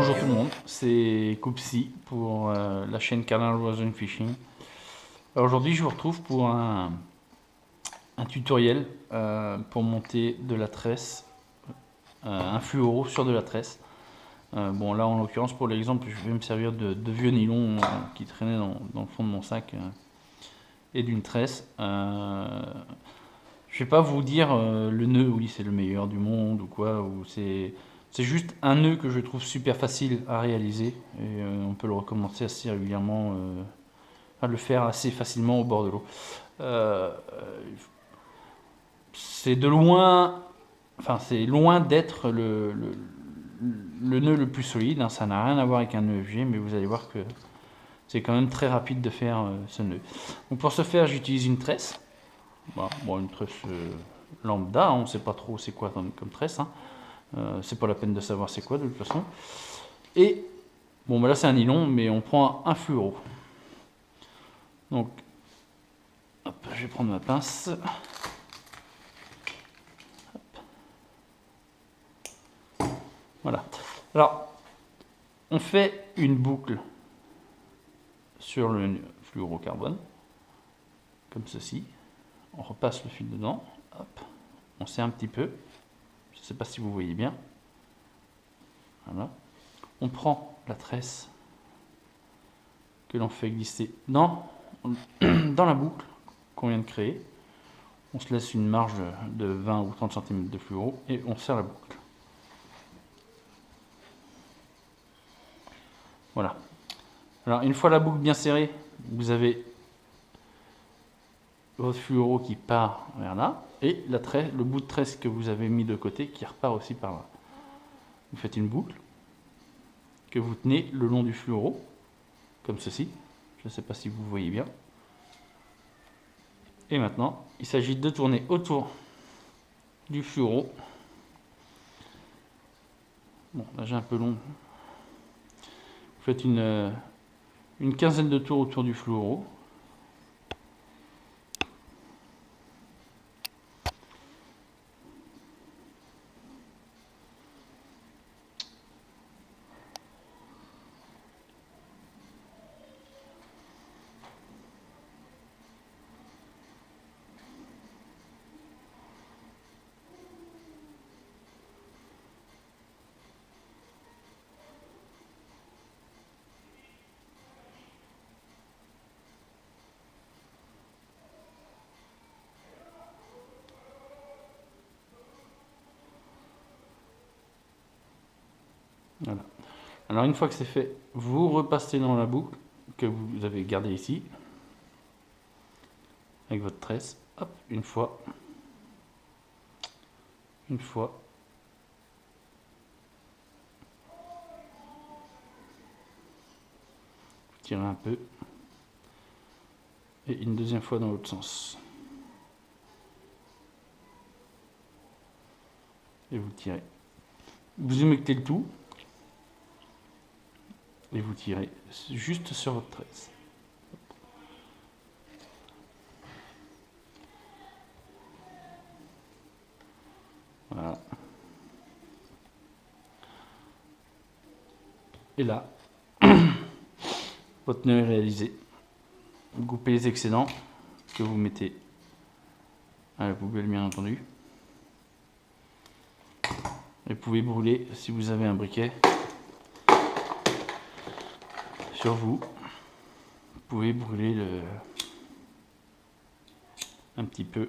Bonjour tout le monde, c'est Coupsy pour la chaîne Canal Rosin Fishing. Alors aujourd'hui je vous retrouve pour un tutoriel pour monter de la tresse, un fluoro sur de la tresse. Bon là en l'occurrence pour l'exemple je vais me servir de vieux nylon qui traînait dans le fond de mon sac et d'une tresse. Je vais pas vous dire le nœud, oui c'est le meilleur du monde ou quoi, ou c'est juste un nœud que je trouve super facile à réaliser et on peut le recommencer assez régulièrement, à le faire assez facilement au bord de l'eau. C'est de loin, enfin c'est loin d'être le nœud le plus solide, hein, ça n'a rien à voir avec un nœud FG, mais vous allez voir que c'est quand même très rapide de faire ce nœud. Donc pour ce faire j'utilise une tresse, bon, une tresse lambda, hein, on ne sait pas trop c'est quoi comme tresse, hein. C'est pas la peine de savoir c'est quoi de toute façon. Et bon, là c'est un nylon, mais on prend un fluoro. Donc, hop, je vais prendre ma pince. Hop. Voilà. Alors, on fait une boucle sur le fluorocarbone, comme ceci. On repasse le fil dedans. Hop. On serre un petit peu. Je ne sais pas si vous voyez bien. Voilà. On prend la tresse que l'on fait glisser dans la boucle qu'on vient de créer. On se laisse une marge de 20 ou 30 cm de fluoro et on serre la boucle. Voilà. Alors une fois la boucle bien serrée, vous avez votre fluoro qui part vers là et le bout de tresse que vous avez mis de côté qui repart aussi par là. Vous faites une boucle que vous tenez le long du fluoro, comme ceci. Je ne sais pas si vous voyez bien. Et maintenant, il s'agit de tourner autour du fluoro. Bon, là j'ai un peu long. Vous faites une quinzaine de tours autour du fluoro. Voilà. Alors une fois que c'est fait, vous repassez dans la boucle que vous avez gardée ici, avec votre tresse, hop, une fois, vous tirez un peu, et une deuxième fois dans l'autre sens. Et vous tirez. Vous humectez le tout. Et vous tirez juste sur votre tresse. Voilà. Et là, votre nœud est réalisé. Vous coupez les excédents que vous mettez à la poubelle, bien entendu. Et vous pouvez brûler si vous avez un briquet sur vous. Vous pouvez brûler un petit peu,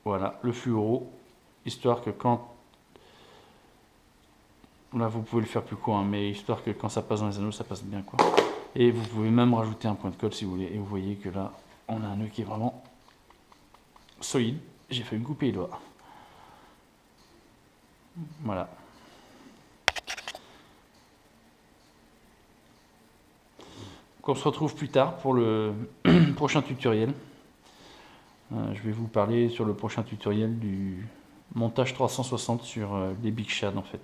voilà, le fluoro, histoire que quand, là vous pouvez le faire plus court, hein, mais histoire que quand ça passe dans les anneaux, ça passe bien quoi. Et vous pouvez même rajouter un point de colle si vous voulez. Et vous voyez que là, on a un nœud qui est vraiment solide. J'ai failli me couper les doigts. Voilà. On se retrouve plus tard pour le prochain tutoriel. Je vais vous parler sur le prochain tutoriel du montage 360 sur les Big Shad en fait.